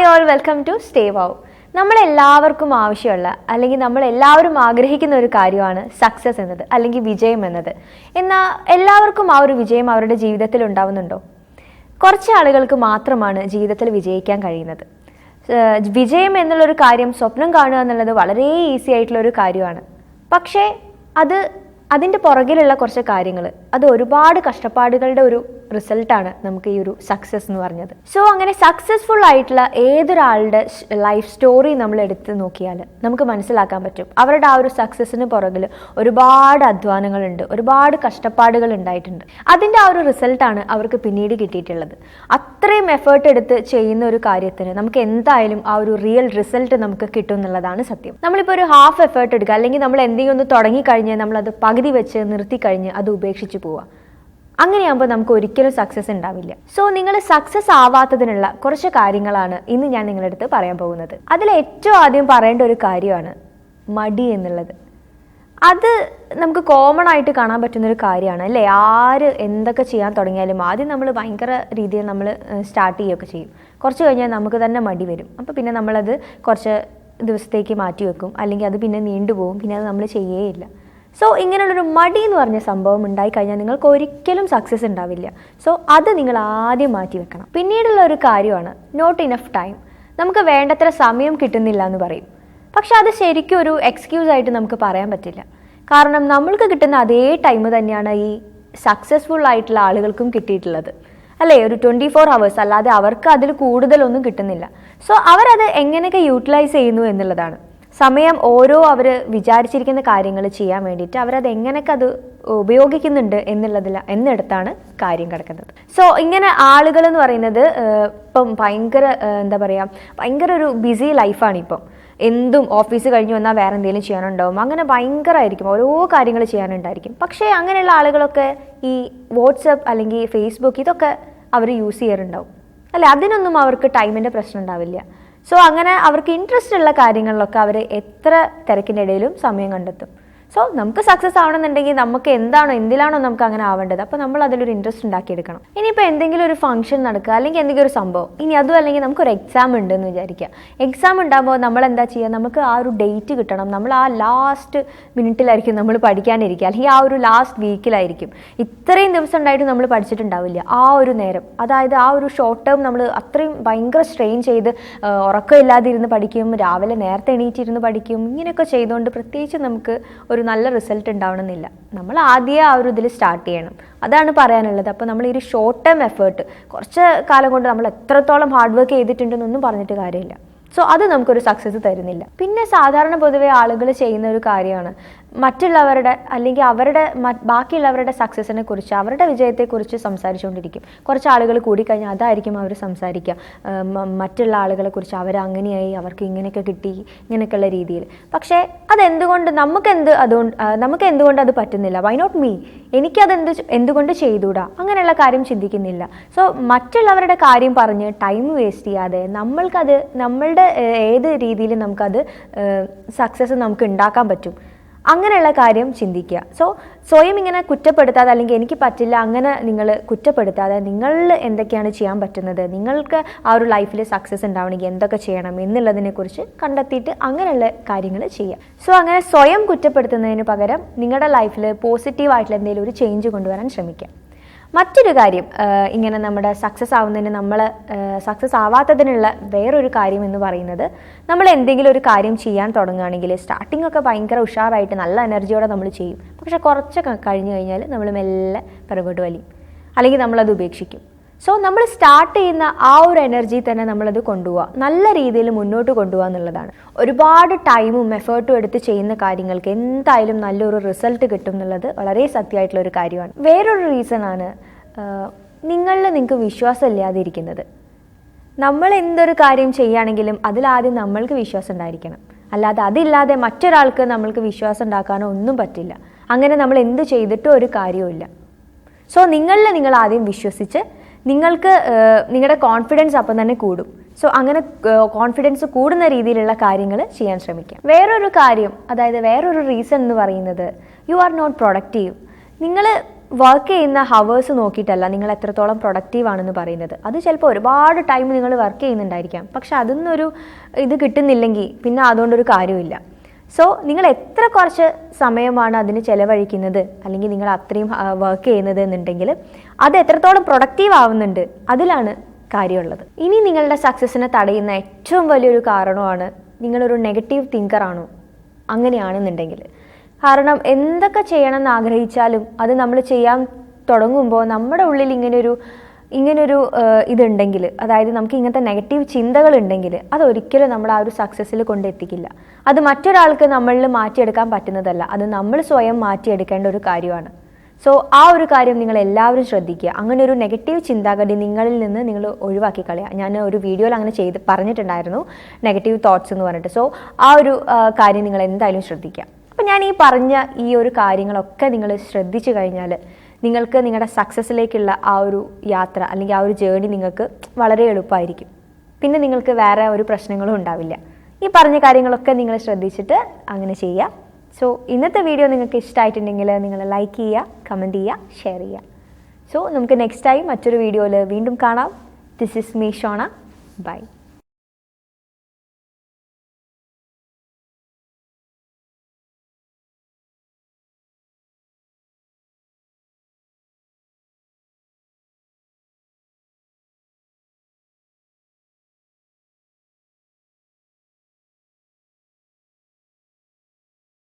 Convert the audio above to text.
All welcome to stay wow. നമ്മളെല്ലാവർക്കും ആവശ്യമുള്ള അല്ലെങ്കിൽ നമ്മളെല്ലാവരും ആഗ്രഹിക്കുന്ന ഒരു കാര്യമാണ് സക്സസ് എന്നത് അല്ലെങ്കിൽ വിജയം എന്നത്. എന്നാൽ എല്ലാവർക്കും ആ ഒരു വിജയം അവരുടെ ജീവിതത്തിൽ ഉണ്ടാവുന്നുണ്ടോ? കുറച്ച് ആളുകൾക്ക് മാത്രമാണ് ജീവിതത്തിൽ വിജയിക്കാൻ കഴിയുന്നത്. വിജയം എന്നുള്ളൊരു കാര്യം സ്വപ്നം കാണുക എന്നുള്ളത് വളരെ ഈസി ആയിട്ടുള്ളൊരു കാര്യമാണ്. പക്ഷേ അതിൻ്റെ പുറകിലുള്ള കുറച്ച് കാര്യങ്ങൾ, അത് ഒരുപാട് കഷ്ടപ്പാടുകളുടെ ഒരു റിസൾട്ടാണ് നമുക്ക് ഈ ഒരു സക്സസ് എന്ന് പറഞ്ഞത്. സോ അങ്ങനെ സക്സസ്ഫുൾ ആയിട്ടുള്ള ഏതൊരാളുടെ ലൈഫ് സ്റ്റോറി നമ്മൾ എടുത്ത് നോക്കിയാൽ നമുക്ക് മനസ്സിലാക്കാൻ പറ്റും അവരുടെ ആ ഒരു സക്സസ്സിന് പുറകിൽ ഒരുപാട് അധ്വാനങ്ങളുണ്ട്, ഒരുപാട് കഷ്ടപ്പാടുകൾ ഉണ്ടായിട്ടുണ്ട്. അതിൻ്റെ ആ ഒരു റിസൾട്ടാണ് അവർക്ക് പിന്നീട് കിട്ടിയിട്ടുള്ളത്. അത്രയും എഫേർട്ട് എടുത്ത് ചെയ്യുന്ന ഒരു കാര്യത്തിന് നമുക്ക് എന്തായാലും ആ ഒരു റിയൽ റിസൾട്ട് നമുക്ക് കിട്ടും എന്നുള്ളതാണ് സത്യം. നമ്മളിപ്പോൾ ഒരു ഹാഫ് എഫേർട്ട് എടുക്കുക, അല്ലെങ്കിൽ നമ്മൾ എന്തെങ്കിലും ഒന്ന് തുടങ്ങിക്കഴിഞ്ഞ് നമ്മളത് പകുതി വെച്ച് നിർത്തിക്കഴിഞ്ഞ് അത് ഉപേക്ഷിച്ച് പോവുക, അങ്ങനെയാകുമ്പോൾ നമുക്ക് ഒരിക്കലും സക്സസ് ഉണ്ടാവില്ല. സോ നിങ്ങൾ സക്സസ് ആവാത്തതിനുള്ള കുറച്ച് കാര്യങ്ങളാണ് ഇന്ന് ഞാൻ നിങ്ങളുടെ അടുത്ത് പറയാൻ പോകുന്നത്. അതിൽ ഏറ്റവും ആദ്യം പറയേണ്ട ഒരു കാര്യമാണ് മടി എന്നുള്ളത്. അത് നമുക്ക് കോമൺ ആയിട്ട് കാണാൻ പറ്റുന്നൊരു കാര്യമാണ് അല്ലേ? ആര് എന്തൊക്കെ ചെയ്യാൻ തുടങ്ങിയാലും ആദ്യം നമ്മൾ ഭയങ്കര രീതിയിൽ നമ്മൾ സ്റ്റാർട്ട് ചെയ്യുകയൊക്കെ ചെയ്യും. കുറച്ച് കഴിഞ്ഞാൽ നമുക്ക് തന്നെ മടി വരും. അപ്പോൾ പിന്നെ നമ്മളത് കുറച്ച് ദിവസത്തേക്ക് മാറ്റി വെക്കും, അല്ലെങ്കിൽ അത് പിന്നെ നീണ്ടുപോകും, പിന്നെ അത് നമ്മൾ ചെയ്യേയില്ല. സോ ഇങ്ങനെയുള്ളൊരു മടി എന്ന് പറഞ്ഞ സംഭവം ഉണ്ടായിക്കഴിഞ്ഞാൽ നിങ്ങൾക്ക് ഒരിക്കലും സക്സസ് ഉണ്ടാവില്ല. സോ അത് നിങ്ങൾ ആദ്യം മാറ്റി വെക്കണം. പിന്നീടുള്ള ഒരു കാര്യമാണ് നോട്ട് ഇനഫ് ടൈം. നമുക്ക് വേണ്ടത്ര സമയം കിട്ടുന്നില്ല എന്ന് പറയും. പക്ഷെ അത് ശരിക്കും ഒരു എക്സ്ക്യൂസ് ആയിട്ട് നമുക്ക് പറയാൻ പറ്റില്ല. കാരണം നമ്മൾക്ക് കിട്ടുന്ന അതേ ടൈം തന്നെയാണ് ഈ സക്സസ്ഫുൾ ആയിട്ടുള്ള ആളുകൾക്കും കിട്ടിയിട്ടുള്ളത് അല്ലേ? ഒരു 24 hours, അല്ലാതെ അവർക്ക് അതിൽ കൂടുതലൊന്നും കിട്ടുന്നില്ല. സോ അവരത് എങ്ങനെയൊക്കെ യൂട്ടിലൈസ് ചെയ്യുന്നു എന്നുള്ളതാണ്. സമയം ഓരോ അവർ വിചാരിച്ചിരിക്കുന്ന കാര്യങ്ങൾ ചെയ്യാൻ വേണ്ടിയിട്ട് അവരത് എങ്ങനെയൊക്കെ അത് ഉപയോഗിക്കുന്നുണ്ട് എന്നിടത്താണ് കാര്യം കിടക്കുന്നത്. സോ ഇങ്ങനെ ആളുകൾ എന്ന് പറയുന്നത് ഇപ്പം ഭയങ്കര ഒരു ബിസി ലൈഫാണ് ഇപ്പം. എന്തും ഓഫീസ് കഴിഞ്ഞ് വന്നാൽ വേറെ എന്തെങ്കിലും ചെയ്യാനുണ്ടാവും, അങ്ങനെ ഭയങ്കരമായിരിക്കും, ഓരോ കാര്യങ്ങൾ ചെയ്യാനുണ്ടായിരിക്കും. പക്ഷേ അങ്ങനെയുള്ള ആളുകളൊക്കെ ഈ വാട്സപ്പ് അല്ലെങ്കിൽ ഫേസ്ബുക്ക് ഇതൊക്കെ അവർ യൂസ് ചെയ്യാറുണ്ടാവും അല്ലേ? അതിനൊന്നും അവർക്ക് ടൈമിൻ്റെ പ്രശ്നം ഉണ്ടാവില്ല. സോ അങ്ങനെ അവർക്ക് ഇൻട്രസ്റ്റ് ഉള്ള കാര്യങ്ങളിലൊക്കെ അവർ എത്ര തിരക്കിൻ്റെ ഇടയിലും സമയം കണ്ടെത്തും. സോ നമുക്ക് സക്സസ് ആവണമെന്നുണ്ടെങ്കിൽ നമുക്ക് എന്തിലാണോ നമുക്ക് അങ്ങനെ ആവേണ്ടത്, അപ്പോൾ നമ്മൾ അതിലൊരു ഇൻട്രസ്റ്റ് ഉണ്ടാക്കിയെടുക്കണം. ഇനിയിപ്പോൾ എന്തെങ്കിലും ഒരു ഫംഗ്ഷൻ നടക്കുക, അല്ലെങ്കിൽ എന്തെങ്കിലും ഒരു സംഭവം, ഇനി അതും അല്ലെങ്കിൽ നമുക്കൊരു എക്സാം ഉണ്ടെന്ന് വിചാരിക്കുക. എക്സാം ഉണ്ടാകുമ്പോൾ നമ്മൾ എന്താ ചെയ്യുക, നമുക്ക് ആ ഒരു ഡേറ്റ് കിട്ടണം. നമ്മൾ ആ ലാസ്റ്റ് മിനിറ്റിലായിരിക്കും നമ്മൾ പഠിക്കാനിരിക്കുക, അല്ലെങ്കിൽ ആ ഒരു ലാസ്റ്റ് വീക്കിലായിരിക്കും. ഇത്രയും ദിവസം ഉണ്ടായിട്ട് നമ്മൾ പഠിച്ചിട്ടുണ്ടാവില്ല ആ ഒരു നേരം. അതായത് ആ ഒരു ഷോർട്ട് ടേം നമ്മൾ അത്രയും ഭയങ്കര സ്ട്രെയിൻ ചെയ്ത് ഉറക്കമില്ലാതെ ഇരുന്ന് പഠിക്കും, രാവിലെ നേരത്തെ എണീറ്റിരുന്ന് പഠിക്കും. ഇങ്ങനെയൊക്കെ ചെയ്തുകൊണ്ട് പ്രത്യേകിച്ച് നമുക്ക് ഒരു നല്ല റിസൾട്ട് ഉണ്ടാവണമെന്നില്ല. നമ്മൾ ആദ്യമേ ആ ഒരു ഇതിൽ സ്റ്റാർട്ട് ചെയ്യണം, അതാണ് പറയാനുള്ളത്. അപ്പോൾ നമ്മൾ ഈ ഒരു ഷോർട്ട് ടേം എഫേർട്ട് കുറച്ച് കാലം കൊണ്ട് നമ്മൾ എത്രത്തോളം ഹാർഡ് വർക്ക് ചെയ്തിട്ടുണ്ടെന്നൊന്നും പറഞ്ഞിട്ട് കാര്യമില്ല. സോ അത് നമുക്കൊരു സക്സസ് തരുന്നില്ല. പിന്നെ സാധാരണ പൊതുവെ ആളുകൾ ചെയ്യുന്ന ഒരു കാര്യമാണ് മറ്റുള്ളവരുടെ അല്ലെങ്കിൽ ബാക്കിയുള്ളവരുടെ സക്സസിനെ കുറിച്ച്, അവരുടെ വിജയത്തെക്കുറിച്ച് സംസാരിച്ചുകൊണ്ടിരിക്കും. കുറച്ച് ആളുകൾ കൂടിക്കഴിഞ്ഞാൽ അതായിരിക്കും അവർ സംസാരിക്കുക, മറ്റുള്ള ആളുകളെ കുറിച്ച്. അവരങ്ങനെയായി, അവർക്ക് ഇങ്ങനെയൊക്കെ കിട്ടി, ഇങ്ങനെയൊക്കെയുള്ള രീതിയിൽ. പക്ഷേ അതെന്തുകൊണ്ട് നമുക്ക് എന്തുകൊണ്ട് അത് പറ്റുന്നില്ല? Why not me? എന്തുകൊണ്ട് ചെയ്തുകൂടാ? അങ്ങനെയുള്ള കാര്യം ചിന്തിക്കുന്നില്ല. സോ മറ്റുള്ളവരുടെ കാര്യം പറഞ്ഞ് ടൈം വേസ്റ്റ് ചെയ്യാതെ നമ്മളുടെ ഏത് രീതിയിൽ നമുക്കത് സക്സസ് നമുക്ക് ഉണ്ടാക്കാൻ പറ്റും, അങ്ങനെയുള്ള കാര്യം ചിന്തിക്കുക. സോ സ്വയം ഇങ്ങനെ കുറ്റപ്പെടുത്താതെ, അല്ലെങ്കിൽ എനിക്ക് പറ്റില്ല അങ്ങനെ നിങ്ങൾ കുറ്റപ്പെടുത്താതെ, നിങ്ങളിൽ എന്തൊക്കെയാണ് ചെയ്യാൻ പറ്റുന്നത്, നിങ്ങൾക്ക് ആ ഒരു ലൈഫിൽ സക്സസ് ഉണ്ടാവണമെങ്കിൽ എന്തൊക്കെ ചെയ്യണം എന്നുള്ളതിനെക്കുറിച്ച് കണ്ടെത്തിയിട്ട് അങ്ങനെയുള്ള കാര്യങ്ങൾ ചെയ്യുക. സോ അങ്ങനെ സ്വയം കുറ്റപ്പെടുത്തുന്നതിന് പകരം നിങ്ങളുടെ ലൈഫിൽ പോസിറ്റീവായിട്ടുള്ള എന്തെങ്കിലും ഒരു ചേഞ്ച് കൊണ്ടുവരാൻ ശ്രമിക്കുക. മറ്റൊരു കാര്യം, ഇങ്ങനെ നമ്മുടെ സക്സസ് ആവാത്തതിനുള്ള വേറൊരു കാര്യം എന്ന് പറയുന്നത്, നമ്മൾ എന്തെങ്കിലും ഒരു കാര്യം ചെയ്യാൻ തുടങ്ങുകയാണെങ്കിൽ സ്റ്റാർട്ടിംഗ് ഒക്കെ ഭയങ്കര ഉഷാറായിട്ട് നല്ല എനർജിയോടെ നമ്മൾ ചെയ്യും. പക്ഷെ കുറച്ചൊക്കെ കഴിഞ്ഞ് കഴിഞ്ഞാൽ നമ്മൾ മെല്ലെ പിറകോട്ട് വലിയും, അല്ലെങ്കിൽ നമ്മളത് ഉപേക്ഷിക്കും. സോ നമ്മൾ സ്റ്റാർട്ട് ചെയ്യുന്ന ആ ഒരു എനർജി തന്നെ നമ്മളത് കൊണ്ടുപോവുക, നല്ല രീതിയിൽ മുന്നോട്ട് കൊണ്ടുപോകുക എന്നുള്ളതാണ്. ഒരുപാട് ടൈമും എഫേർട്ടും എടുത്ത് ചെയ്യുന്ന കാര്യങ്ങൾക്ക് എന്തായാലും നല്ലൊരു റിസൾട്ട് കിട്ടും എന്നുള്ളത് വളരെ സത്യമായിട്ടുള്ള ഒരു കാര്യമാണ്. വേറൊരു റീസണാണ് നിങ്ങൾക്ക് വിശ്വാസം ഇല്ലാതെ ഇരിക്കുന്നത്. നമ്മൾ എന്തൊരു കാര്യം ചെയ്യുകയാണെങ്കിലും അതിലാദ്യം നമ്മൾക്ക് വിശ്വാസം ഉണ്ടായിരിക്കണം, അല്ലാതെ അതില്ലാതെ മറ്റൊരാൾക്ക് നമ്മൾക്ക് വിശ്വാസം ഉണ്ടാക്കാനോ ഒന്നും പറ്റില്ല. അങ്ങനെ നമ്മൾ എന്ത് ചെയ്തിട്ടും ഒരു കാര്യവുമില്ല. സോ നിങ്ങൾ ആദ്യം വിശ്വസിച്ച് നിങ്ങളുടെ കോൺഫിഡൻസ് അപ്പം തന്നെ കൂടും. സോ അങ്ങനെ കോൺഫിഡൻസ് കൂടുന്ന രീതിയിലുള്ള കാര്യങ്ങൾ ചെയ്യാൻ ശ്രമിക്കാം. വേറൊരു കാര്യം, അതായത് വേറൊരു റീസൺ എന്ന് പറയുന്നത്, യു ആർ നോട്ട് പ്രൊഡക്റ്റീവ്. നിങ്ങൾ വർക്ക് ചെയ്യുന്ന ഹവേഴ്സ് നോക്കിയിട്ടല്ല നിങ്ങൾ എത്രത്തോളം പ്രൊഡക്റ്റീവ് ആണെന്ന് പറയുന്നത്. അത് ചിലപ്പോൾ ഒരുപാട് ടൈം നിങ്ങൾ വർക്ക് ചെയ്യുന്നുണ്ടായിരിക്കാം, പക്ഷെ അതിന്നൊരു ഇത് കിട്ടുന്നില്ലെങ്കിൽ പിന്നെ അതുകൊണ്ടൊരു കാര്യമില്ല. സോ നിങ്ങൾ എത്ര കുറച്ച് സമയമാണ് അതിന് ചിലവഴിക്കുന്നത്, അല്ലെങ്കിൽ നിങ്ങൾ അത്രയും വർക്ക് ചെയ്യുന്നത് എന്നുണ്ടെങ്കിൽ അത് എത്രത്തോളം പ്രൊഡക്റ്റീവ് ആവുന്നുണ്ട്, അതിലാണ് കാര്യമുള്ളത്. ഇനി നിങ്ങളുടെ സക്സസ്സിനെ തടയുന്ന ഏറ്റവും വലിയൊരു കാരണമാണ് നിങ്ങളൊരു നെഗറ്റീവ് തിങ്കറാണോ. അങ്ങനെയാണെന്നുണ്ടെങ്കിൽ, കാരണം എന്തൊക്കെ ചെയ്യണമെന്ന് ആഗ്രഹിച്ചാലും അത് നമ്മൾ ചെയ്യാൻ തുടങ്ങുമ്പോൾ നമ്മുടെ ഉള്ളിൽ ഇങ്ങനൊരു ഇതുണ്ടെങ്കിൽ, അതായത് നമുക്ക് ഇങ്ങനത്തെ നെഗറ്റീവ് ചിന്തകൾ ഉണ്ടെങ്കിൽ അതൊരിക്കലും നമ്മൾ ആ ഒരു സക്സസ്സിൽ കൊണ്ടെത്തിക്കില്ല. അത് മറ്റൊരാൾക്ക് നമ്മളിൽ മാറ്റിയെടുക്കാൻ പറ്റുന്നതല്ല, അത് നമ്മൾ സ്വയം മാറ്റിയെടുക്കേണ്ട ഒരു കാര്യമാണ്. സോ ആ ഒരു കാര്യം നിങ്ങൾ എല്ലാവരും ശ്രദ്ധിക്കുക. അങ്ങനെ ഒരു നെഗറ്റീവ് ചിന്താഗതി നിങ്ങളിൽ നിന്ന് നിങ്ങൾ ഒഴിവാക്കി കളയുക. ഞാൻ ഒരു വീഡിയോയിൽ അങ്ങനെ പറഞ്ഞിട്ടുണ്ടായിരുന്നു, നെഗറ്റീവ് തോട്ട്സ് എന്ന് പറഞ്ഞിട്ട്. സോ ആ ഒരു കാര്യം നിങ്ങൾ എന്തായാലും ശ്രദ്ധിക്കുക. അപ്പം ഞാൻ ഈ പറഞ്ഞ ഈ ഒരു കാര്യങ്ങളൊക്കെ നിങ്ങൾ ശ്രദ്ധിച്ചു കഴിഞ്ഞാൽ നിങ്ങൾക്ക് നിങ്ങളുടെ സക്സസ്സിലേക്കുള്ള ആ ഒരു യാത്ര അല്ലെങ്കിൽ ആ ഒരു ജേർണി നിങ്ങൾക്ക് വളരെ എളുപ്പമായിരിക്കും. പിന്നെ നിങ്ങൾക്ക് വേറെ ഒരു പ്രശ്നങ്ങളും ഉണ്ടാവില്ല. ഈ പറഞ്ഞ കാര്യങ്ങളൊക്കെ നിങ്ങൾ ശ്രദ്ധിച്ചിട്ട് അങ്ങനെ ചെയ്യുക. സോ ഇന്നത്തെ വീഡിയോ നിങ്ങൾക്ക് ഇഷ്ടമായിട്ടുണ്ടെങ്കിൽ നിങ്ങൾ ലൈക്ക് ചെയ്യുക, കമൻറ്റ് ചെയ്യുക, ഷെയർ ചെയ്യുക. സോ നമുക്ക് നെക്സ്റ്റ് ടൈം മറ്റൊരു വീഡിയോയിൽ വീണ്ടും കാണാം. This is me Shona. By.